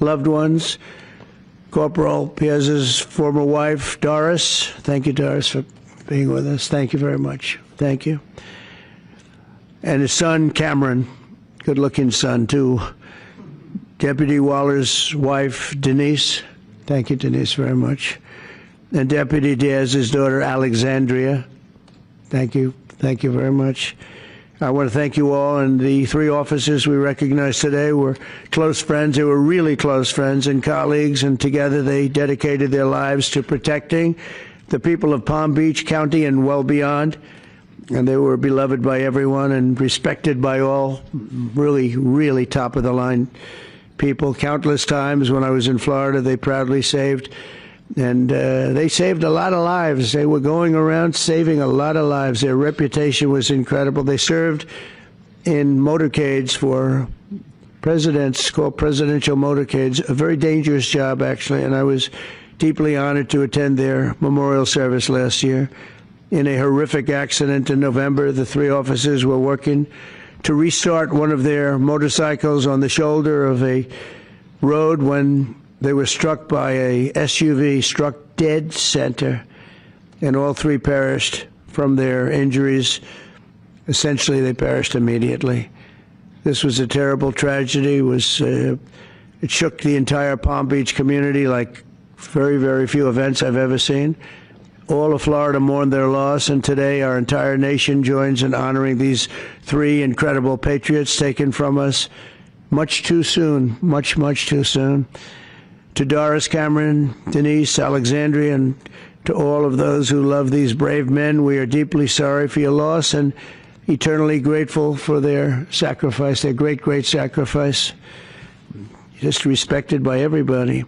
loved ones. Corporal Piazza's former wife, Doris. Thank you, Doris, for being with us. Thank you very much. Thank you. And his son, Cameron, good-looking son, too. Deputy Waller's wife, Denise. Thank you, Denise, very much. And Deputy Diaz's daughter, Alexandria. Thank you. Thank you very much. I want to thank you all, and the three officers we recognize today were close friends. They were really close friends and colleagues, and together they dedicated their lives to protecting the people of Palm Beach County and well beyond. And they were beloved by everyone and respected by all, really, really top-of-the-line people. Countless times when I was in Florida, they proudly saved. And they saved a lot of lives. They were going around saving a lot of lives. Their reputation was incredible. They served in motorcades for presidents, called presidential motorcades, a very dangerous job, actually. And I was deeply honored to attend their memorial service last year. In a horrific accident in November, the three officers were working to restart one of their motorcycles on the shoulder of a road when they were struck by a SUV, struck dead center, and all three perished from their injuries. Essentially, they perished immediately. This was a terrible tragedy. It shook the entire Palm Beach community like very, very few events I've ever seen. All of Florida mourned their loss, and today our entire nation joins in honoring these three incredible patriots taken from us much too soon, much, much too soon. To Doris, Cameron, Denise, Alexandria, and to all of those who love these brave men, we are deeply sorry for your loss and eternally grateful for their sacrifice, their great, great sacrifice, just respected by everybody.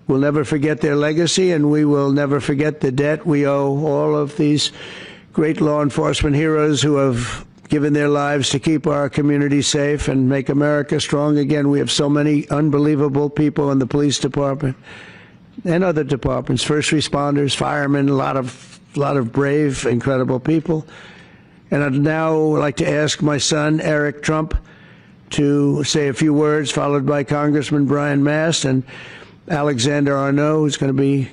We'll never forget their legacy, and we will never forget the debt we owe all of these great law enforcement heroes who have given their lives to keep our community safe and make America strong again. We have so many unbelievable people in the police department and other departments, first responders, firemen, a lot of brave, incredible people. And I'd now like to ask my son, Eric Trump, to say a few words, followed by Congressman Brian Mast and Alexander Arnault, who's going to be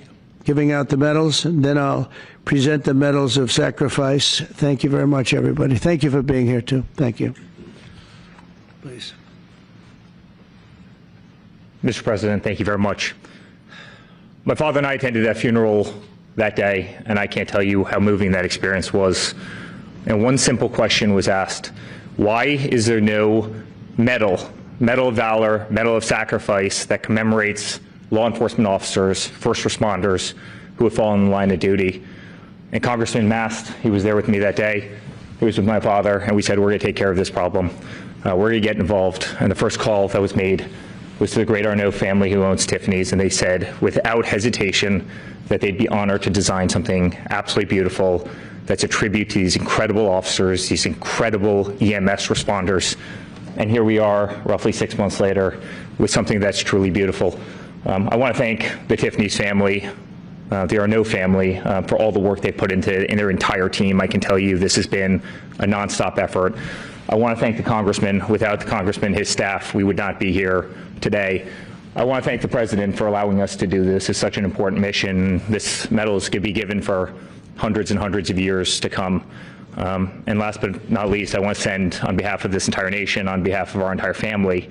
giving out the medals, and then I'll present the medals of sacrifice. Thank you very much, everybody. Thank you for being here, too. Thank you. Please. Mr. President, thank you very much. My father and I attended that funeral that day, and I can't tell you how moving that experience was. And one simple question was asked: why is there no medal of valor, medal of sacrifice that commemorates law enforcement officers, first responders who have fallen in the line of duty? And Congressman Mast, he was there with me that day. He was with my father, and we said, we're going to take care of this problem. We're going to get involved. And the first call that was made was to the great Arnault family who owns Tiffany's, and they said, without hesitation, that they'd be honored to design something absolutely beautiful that's a tribute to these incredible officers, these incredible EMS responders. And here we are, roughly 6 months later, with something that's truly beautiful. I want to thank the Tiffany's family, the Arnault family, for all the work they put into in their entire team. I can tell you this has been a nonstop effort. I want to thank the Congressman. Without the Congressman, his staff, we would not be here today. I want to thank the President for allowing us to do this. It's such an important mission. This medal is going to be given for hundreds and hundreds of years to come. And last but not least, I want to send, on behalf of this entire nation, on behalf of our entire family,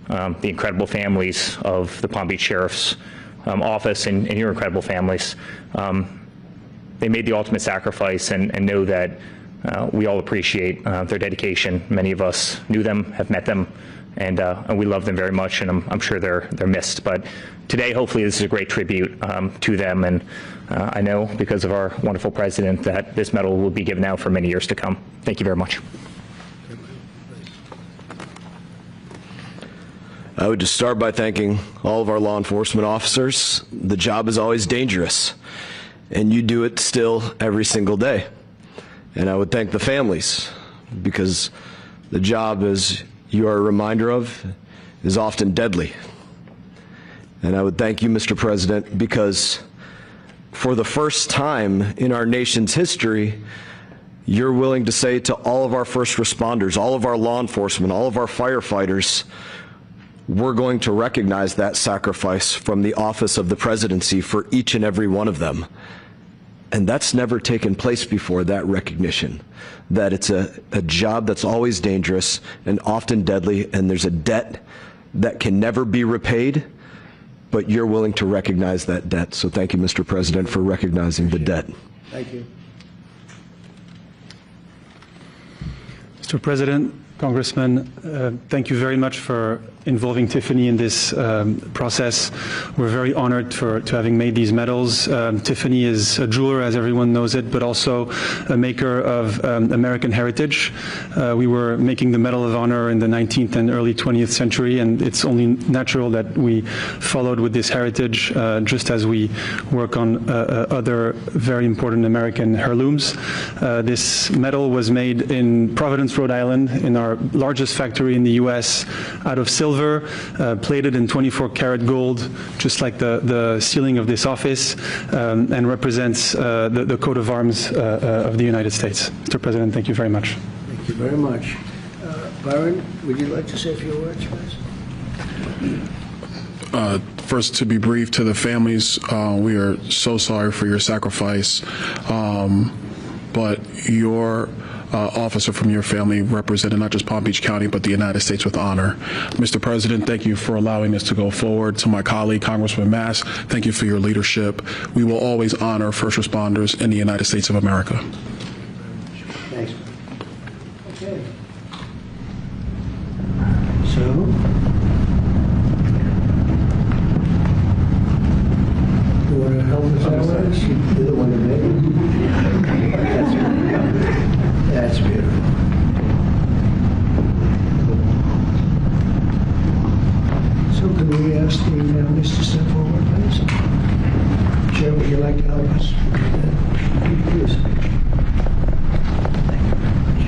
the incredible families of the Palm Beach Sheriff's Office and your incredible families. They made the ultimate sacrifice, and know that we all appreciate their dedication. Many of us knew them, have met them, and we love them very much, and I'm sure they're missed. But today, hopefully, this is a great tribute to them, and I know because of our wonderful president that this medal will be given out for many years to come. Thank you very much. I would just start by thanking all of our law enforcement officers. The job is always dangerous, and you do it still every single day. And I would thank the families, because the job, as you are a reminder of, is often deadly. And I would thank you, Mr. President, because for the first time in our nation's history, you're willing to say to all of our first responders, all of our law enforcement, all of our firefighters, we're going to recognize that sacrifice from the office of the presidency for each and every one of them. And that's never taken place before, that recognition, that it's a job that's always dangerous and often deadly, and there's a debt that can never be repaid, but you're willing to recognize that debt. So thank you, Mr. President, for recognizing the debt. Thank you. Mr. President, Congressman, thank you very much for involving Tiffany in this process. We're very honored to having made these medals. Tiffany is a jeweler, as everyone knows it, but also a maker of American heritage. We were making the Medal of Honor in the 19th and early 20th century, and it's only natural that we followed with this heritage, just as we work on other very important American heirlooms. This medal was made in Providence, Rhode Island, in our largest factory in the U.S., out of silver, plated in 24-karat gold, just like the ceiling of this office, and represents the coat of arms of the United States. Mr. President, thank you very much. Thank you very much. Byron, would you like to say a few words, please? First, to be brief, to the families, we are so sorry for your sacrifice, but your officer from your family represented not just Palm Beach County, but the United States with honor. Mr. President, thank you for allowing this to go forward. To my colleague, Congressman Mass, thank you for your leadership. We will always honor first responders in the United States of America. Thanks. Okay. So, you want to help us out with this? You're the one that made it. That's beautiful. So could we ask the families to step forward, please? Chair, would you like to help us? Please. Thank you very much.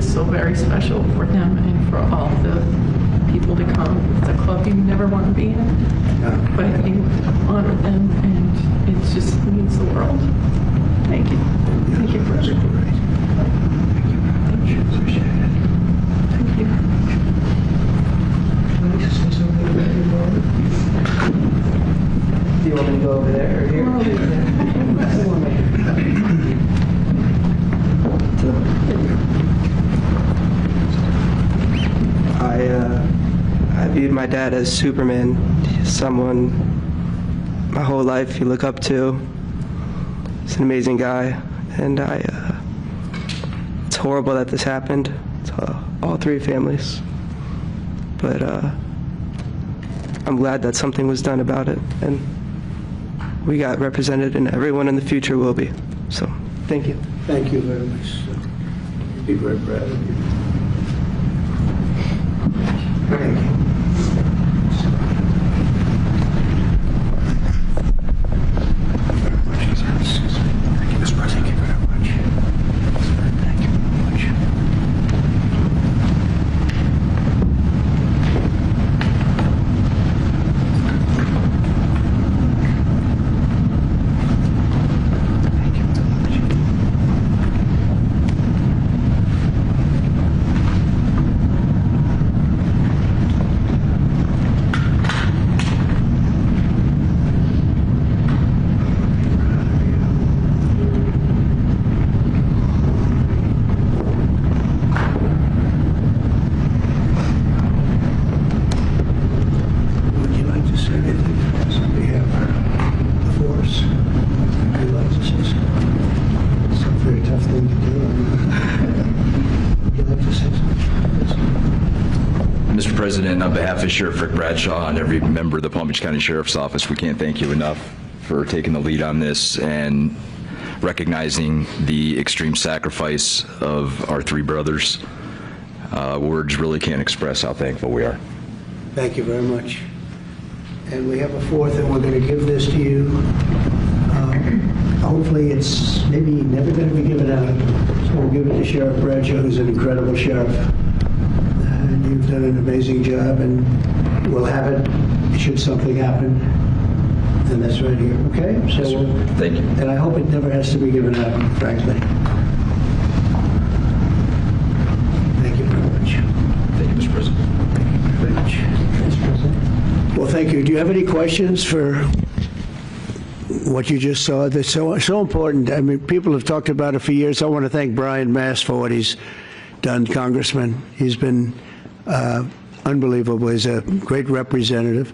So very special for them and for all the people to come. It's a club you never want to be in, but you honor them, and it just means the world. Thank you. Thank you for everything. Thank you very much. Appreciate it. Thank you. Would you say something about your mother? Do you want me to go over there or here? We're over there. I viewed my dad as Superman, someone my whole life you look up to. He's an amazing guy, and it's horrible that this happened to all three families. But I'm glad that something was done about it, and we got represented, and everyone in the future will be. So, thank you. Thank you very much. I'd be very proud of you. Thank you. Thank you, Mr. President. Thank you very much. Thank you very much. President, on behalf of Sheriff Rick Bradshaw and every member of the Palm Beach County Sheriff's Office, we can't thank you enough for taking the lead on this and recognizing the extreme sacrifice of our three brothers. Words really can't express how thankful we are. Thank you very much. And we have a fourth, and we're going to give this to you. Hopefully it's maybe never going to be given out. So we'll give it to Sheriff Bradshaw, who's an incredible sheriff. And you've done an amazing job, and we'll have it should something happen. And that's right here, okay? So Yes, sir. Thank you. And I hope it never has to be given out, frankly. Thank you very much. Thank you, Mr. President. Very much. Mr. President. Well, thank you. Do you have any questions for what you just saw? That's so important. I mean, people have talked about it for years. I want to thank Brian Mast for what he's done, Congressman. He's been unbelievable. He's a great representative.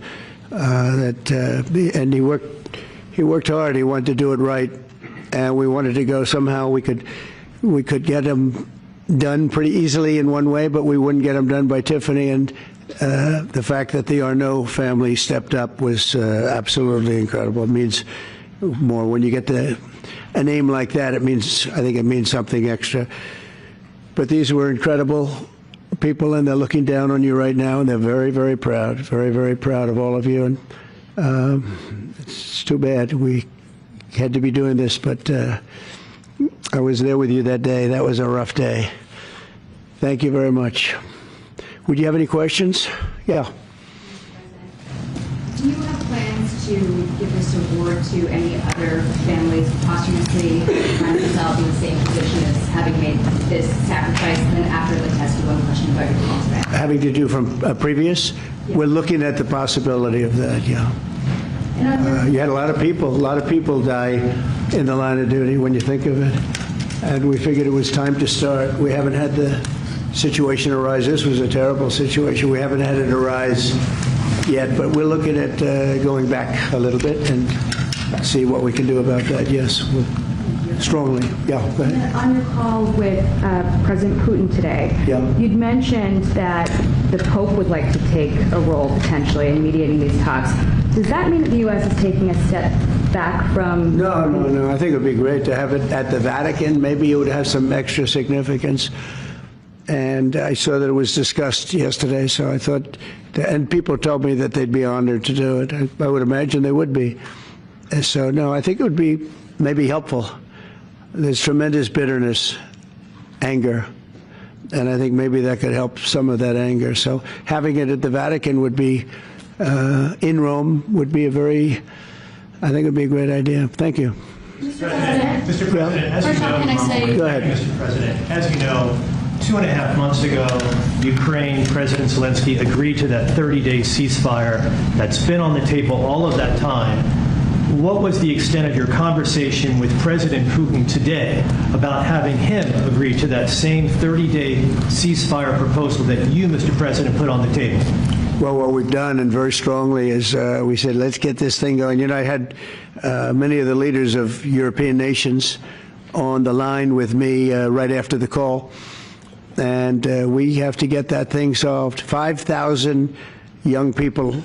And he worked hard. He wanted to do it right, and we wanted to go somehow. We could get him done pretty easily in one way, but we wouldn't get him done by Tiffany. And the fact that the Arnault family stepped up was absolutely incredible. It means more when you get a name like that. I think it means something extra. But these were incredible people, and they're looking down on you right now, and they're very, very proud, very, very proud of all of you. And it's too bad we had to be doing this, but I was there with you that day. That was a rough day. Thank you very much. Would you have any questions? Yeah. Do you have plans to give this award to any other families posthumously find themselves in the same position as having made this sacrifice? And then after the test, one question about your calls back. Having to do from previous? Yeah. We're looking at the possibility of that, yeah. You had a lot of people die in the line of duty when you think of it. And we figured it was time to start. We haven't had the situation arise. This was a terrible situation. We haven't had it arise yet, but we're looking at going back a little bit and see what we can do about that. Yes, strongly. Yeah, go ahead. On your call with President Putin today, you'd mentioned that the Pope would like to take a role potentially in mediating these talks. Does that mean that the U.S. is taking a step back from... No. I think it would be great to have it at the Vatican. Maybe it would have some extra significance. And I saw that it was discussed yesterday, so I thought, and people told me that they'd be honored to do it. I would imagine they would be. So, no, I think it would be maybe helpful. There's tremendous bitterness, anger, and I think maybe that could help some of that anger. So having it at the Vatican would be, in Rome, would be I think it would be a great idea. Thank you. Mr. President, as you know, go ahead. Mr. President, as you know, 2.5 months ago, Ukraine President Zelensky agreed to that 30-day ceasefire that's been on the table all of that time. What was the extent of your conversation with President Putin today about having him agree to that same 30-day ceasefire proposal that you, Mr. President, put on the table? Well, what we've done, and very strongly, is we said, let's get this thing going. You know, I had many of the leaders of European nations on the line with me right after the call. And we have to get that thing solved. 5,000 young people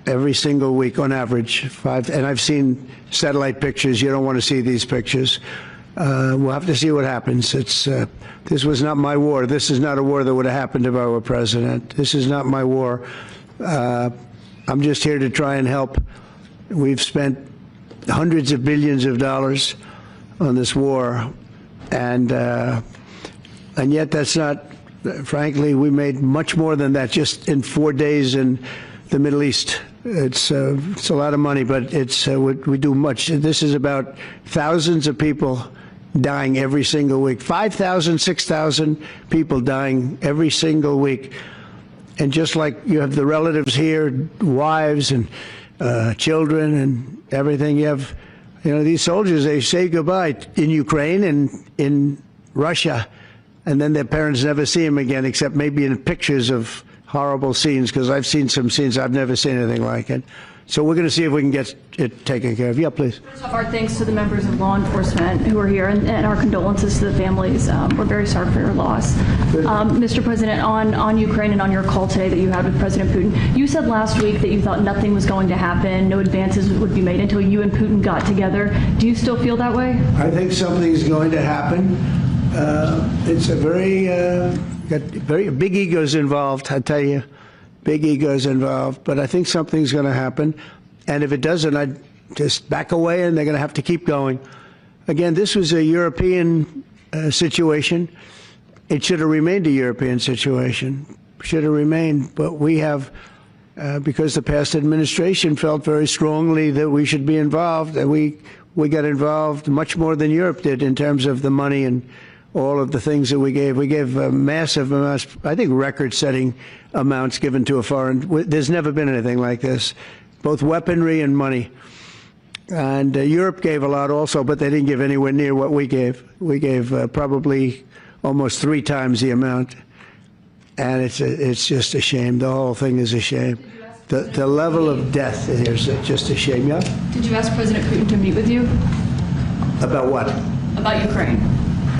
every single week on average. And I've seen satellite pictures. You don't want to see these pictures. We'll have to see what happens. This was not my war. This is not a war that would have happened if I were president. This is not my war. I'm just here to try and help. We've spent hundreds of billions of dollars on this war, and yet that's not, frankly, we made much more than that just in 4 days in the Middle East. It's a lot of money, but we do much. This is about thousands of people dying every single week. 5,000, 6,000 people dying every single week. And just like you have the relatives here, wives and children and everything, you have, these soldiers, they say goodbye in Ukraine and in Russia, and then their parents never see them again, except maybe in pictures of horrible scenes, because I've seen some scenes, I've never seen anything like it. So we're going to see if we can get it taken care of. Yeah, please. First off, our thanks to the members of law enforcement who are here, and our condolences to the families. We're very sorry for your loss. Mr. President, on Ukraine and on your call today that you had with President Putin, you said last week that you thought nothing was going to happen, no advances would be made until you and Putin got together. Do you still feel that way? I think something's going to happen. It's a got very big egos involved, I tell you. Big egos involved, but I think something's going to happen. And if it doesn't, I'd just back away and they're going to have to keep going. Again, this was a European situation. It should have remained a European situation. Should have remained. But we have, because the past administration felt very strongly that we should be involved, and we got involved much more than Europe did in terms of the money and all of the things that we gave. We gave massive amounts, I think record-setting amounts given to a foreign. There's never been anything like this, both weaponry and money. And Europe gave a lot also, but they didn't give anywhere near what we gave. We gave probably almost 3 times the amount. And it's just a shame. The whole thing is a shame. The level of death here is just a shame. Yeah? Did you ask President Putin to meet with you? About what? About Ukraine.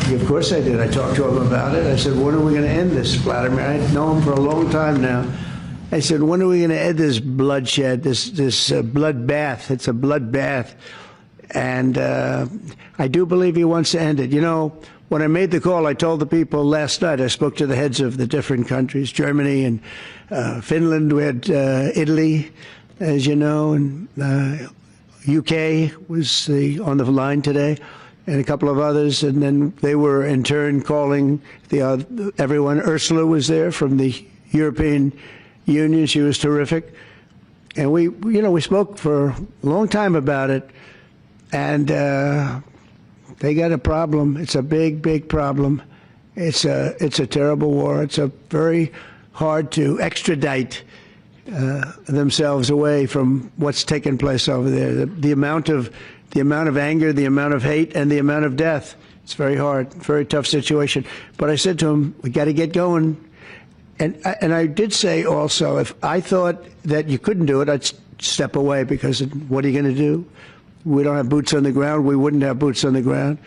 Of course I did. I talked to him about it. I said, when are we going to end this, Vladimir? I know him for a long time now. I said, when are we going to end this bloodshed, this bloodbath? It's a bloodbath. And I do believe he wants to end it. You know, when I made the call, I told the people last night, I spoke to the heads of the different countries, Germany and Finland. We had Italy, as you know, and UK was on the line today, and a couple of others, and then they were in turn calling everyone. Ursula was there from the European Union. She was terrific, and we spoke for a long time about it, and they got a problem. It's a big, big problem. It's a terrible war. It's a very hard to extradite themselves away from what's taken place over there. The amount of anger, the amount of hate, and the amount of death. It's very hard, very tough situation. But I said to him, we got to get going. And I did say also, if I thought that you couldn't do it, I'd step away, because what are you going to do? We don't have boots on the ground. We wouldn't have boots on the ground.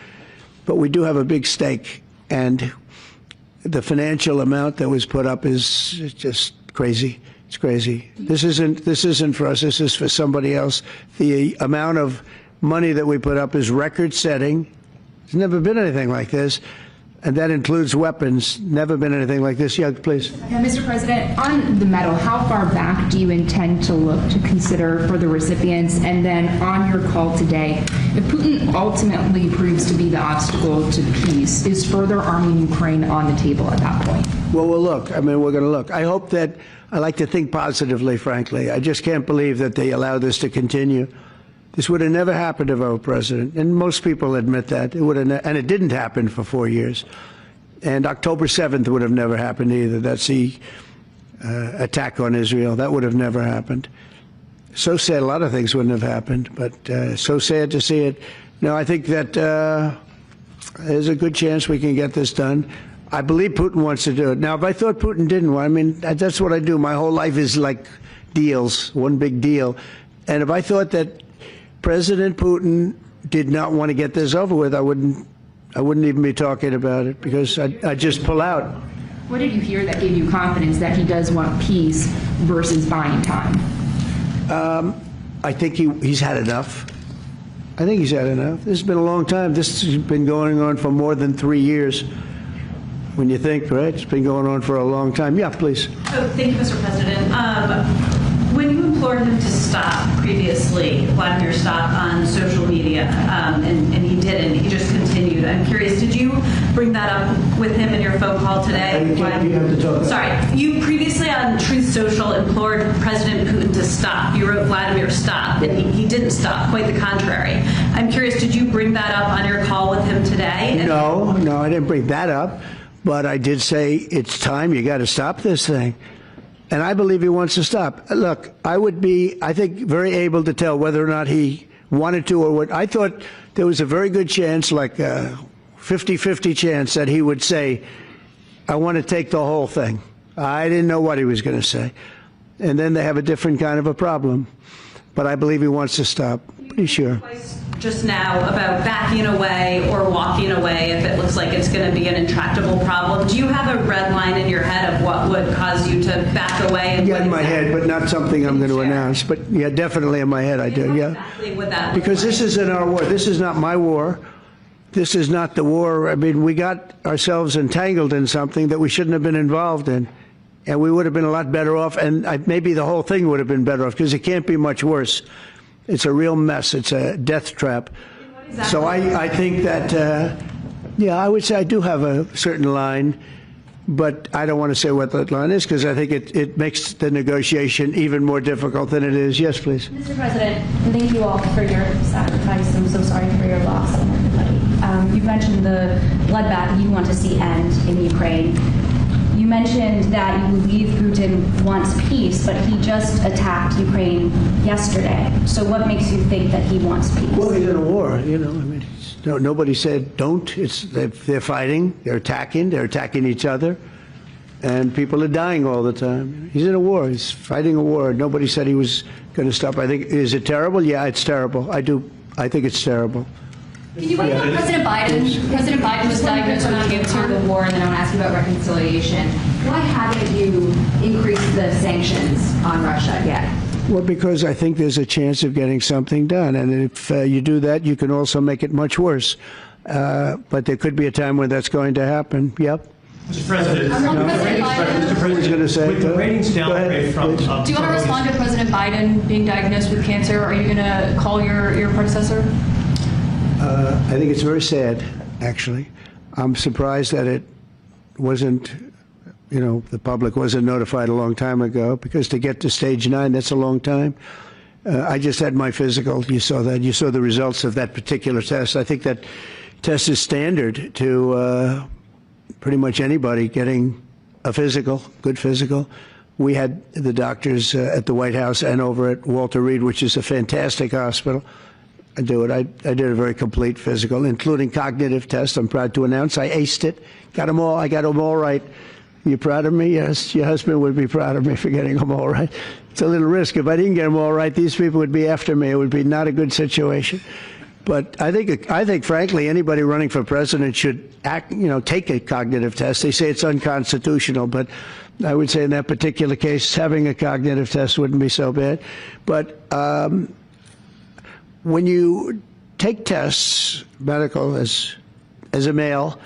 But we do have a big stake. And the financial amount that was put up is just crazy. It's crazy. This isn't for us. This is for somebody else. The amount of money that we put up is record-setting. There's never been anything like this, and that includes weapons. Never been anything like this. Yeah, please. Yeah, Mr. President, on the medal, how far back do you intend to look to consider for the recipients? And then on your call today, if Putin ultimately proves to be the obstacle to peace, is further arming Ukraine on the table at that point? Well, we'll look. I mean, we're going to look. I hope that, I like to think positively, frankly. I just can't believe that they allow this to continue. This would have never happened if I were president, and most people admit that. It would have, and it didn't happen for 4 years. And October 7th would have never happened either. That's the attack on Israel. That would have never happened. So sad, a lot of things wouldn't have happened, but so sad to see it. No, I think that there's a good chance we can get this done. I believe Putin wants to do it. Now, if I thought Putin didn't, well, I mean, that's what I do. My whole life is like deals, one big deal. And if I thought that President Putin did not want to get this over with, I wouldn't even be talking about it, because I'd just pull out. What did you hear that gave you confidence that he does want peace versus buying time? I think he's had enough. I think he's had enough. This has been a long time. This has been going on for more than 3 years. When you think, right? It's been going on for a long time. Yeah, please. Oh, thank you, Mr. President. When you implored him to stop previously, Vladimir stopped on social media, and he didn't. He just continued. I'm curious, did you bring that up with him in your phone call today? You have to talk. Sorry. You previously on Truth Social implored President Putin to stop. You wrote Vladimir stop, and he didn't stop. Quite the contrary. I'm curious, did you bring that up on your call with him today? No, I didn't bring that up. But I did say, it's time, you got to stop this thing. And I believe he wants to stop. Look, I would be, I think, very able to tell whether or not he wanted to or what. I thought there was a very good chance, like a 50-50 chance, that he would say, I want to take the whole thing. I didn't know what he was going to say. And then they have a different kind of a problem. but I believe he wants to stop. Pretty sure. Just now about backing away or walking away if it looks like it's going to be an intractable problem. Do you have a red line in your head of what would cause you to back away? And Yeah, in my head, but not something I'm going to announce. But yeah, definitely in my head I do, yeah. Exactly would that look Because like? this isn't our war. This is not my war. This is not the war. I mean, we got ourselves entangled in something that we shouldn't have been involved in. And we would have been a lot better off, and maybe the whole thing would have been better off, because it can't be much worse. It's a real mess. It's a death trap. So I think that, yeah, I would say I do have a certain line, but I don't want to say what that line is, because I think it makes the negotiation even more difficult than it is. Yes, please. Mr. President, thank you all for your sacrifice. I'm so sorry for your loss and everybody. You mentioned the bloodbath you want to see end in Ukraine. You mentioned that you believe Putin wants peace, but he just attacked Ukraine yesterday. So what makes you think that he wants peace? Well, he's in a war, you know. I mean, nobody said don't. They're fighting. They're attacking each other, and people are dying all the time. He's in a war. He's fighting a war. Nobody said he was going to stop. I think, is it terrible? Yeah, it's terrible. I think it's terrible. Can you wait on President Biden? President Biden was diagnosed with cancer. The war, and then I want to ask you about reconciliation. Why haven't you increased the sanctions on Russia yet? Well, because I think there's a chance of getting something done. And if you do that, you can also make it much worse. But there could be a time when that's going to happen. Yep. Mr. President, Who's going to say? with the ratings downgrade from... Do you want to respond to President Biden being diagnosed with cancer? Are you going to call your predecessor? I think it's very sad, actually. I'm surprised that it wasn't, the public wasn't notified a long time ago, because to get to stage 9, that's a long time. I just had my physical. You saw that. You saw the results of that particular test. I think that test is standard to pretty much anybody getting a physical, good physical. We had the doctors at the White House and over at Walter Reed, which is a fantastic hospital. I do it. I did a very complete physical, including cognitive tests. I'm proud to announce I aced it. Got them all. I got them all right. You proud of me? Yes. Your husband would be proud of me for getting them all right. It's a little risk. If I didn't get them all right, these people would be after me. It would be not a good situation. But I think, frankly, anybody running for president should take a cognitive test. They say it's unconstitutional, but I would say in that particular case, having a cognitive test wouldn't be so bad. But when you take tests, medical, as a male,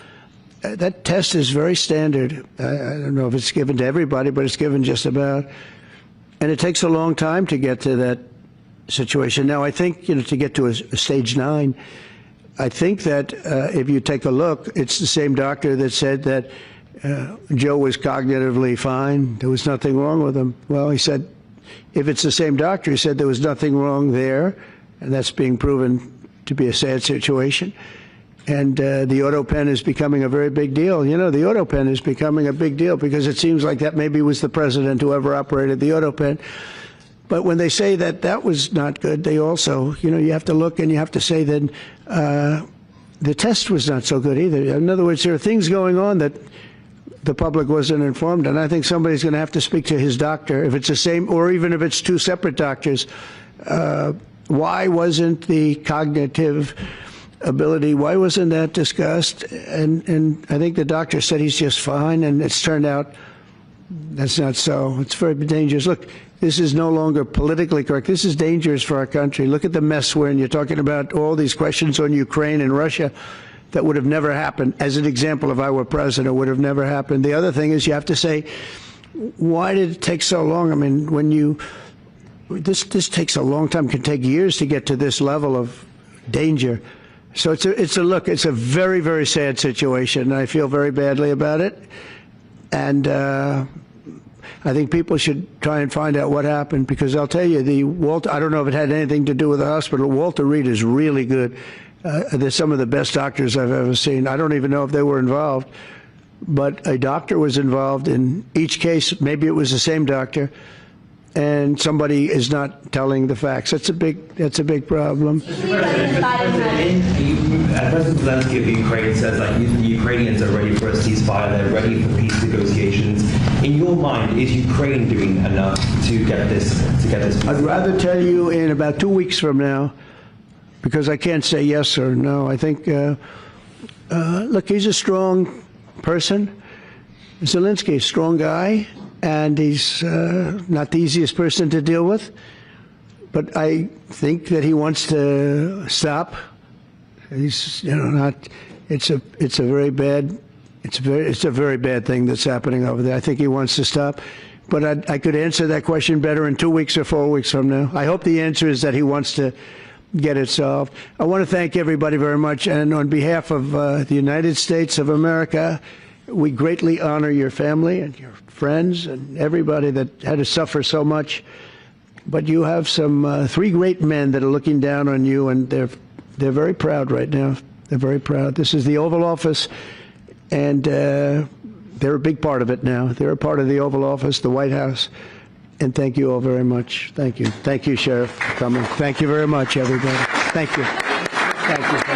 that test is very standard. I don't know if it's given to everybody, but it's given just about. And it takes a long time to get to that situation. Now, I think, to get to a stage 9, I think that if you take a look, it's the same doctor that said that Joe was cognitively fine. There was nothing wrong with him. Well, he said, if it's the same doctor, he said there was nothing wrong there. And that's being proven to be a sad situation. And the auto pen is becoming a very big deal. The auto pen is becoming a big deal because it seems like that maybe was the president who ever operated the auto pen. But when they say that that was not good, they also, you have to look and you have to say that the test was not so good either. In other words, there are things going on that the public wasn't informed. And I think somebody's going to have to speak to his doctor, if it's the same, or even if it's 2 separate doctors. Why wasn't the cognitive ability, why wasn't that discussed? And I think the doctor said he's just fine, and it's turned out that's not so. It's very dangerous. Look, this is no longer politically correct. This is dangerous for our country. Look at the mess we're in. You're talking about all these questions on Ukraine and Russia that would have never happened. As an example, if I were president, would have never happened. The other thing is you have to say, why did it take so long? I mean, when you... This takes a long time. It can take years to get to this level of danger. So it's a very, very sad situation. I feel very badly about it. And I think people should try and find out what happened, because I'll tell you, I don't know if it had anything to do with the hospital. Walter Reed is really good. They're some of the best doctors I've ever seen. I don't even know if they were involved, but a doctor was involved in each case. Maybe it was the same doctor. And somebody is not telling the facts. That's a big problem. President Zelensky of Ukraine says that the Ukrainians are ready for a ceasefire, they're ready for peace negotiations. In your mind, is Ukraine doing enough to get this? I'd rather tell you in about 2 weeks from now, because I can't say yes or no. I think, look, he's a strong person. Zelensky, a strong guy, and he's not the easiest person to deal with. But I think that he wants to stop. He's, not. It's a very bad thing that's happening over there. I think he wants to stop. But I could answer that question better in 2 weeks or 4 weeks from now. I hope the answer is that he wants to get it solved. I want to thank everybody very much, and on behalf of the United States of America, we greatly honor your family and your friends and everybody that had to suffer so much. But you have some 3 great men that are looking down on you, and they're very proud right now. They're very proud. This is the Oval Office, and they're a big part of it now. They're a part of the Oval Office, the White House. And thank you all very much. Thank you. Thank you, Sheriff, for coming. Thank you very much, everybody. Thank you. Thank you.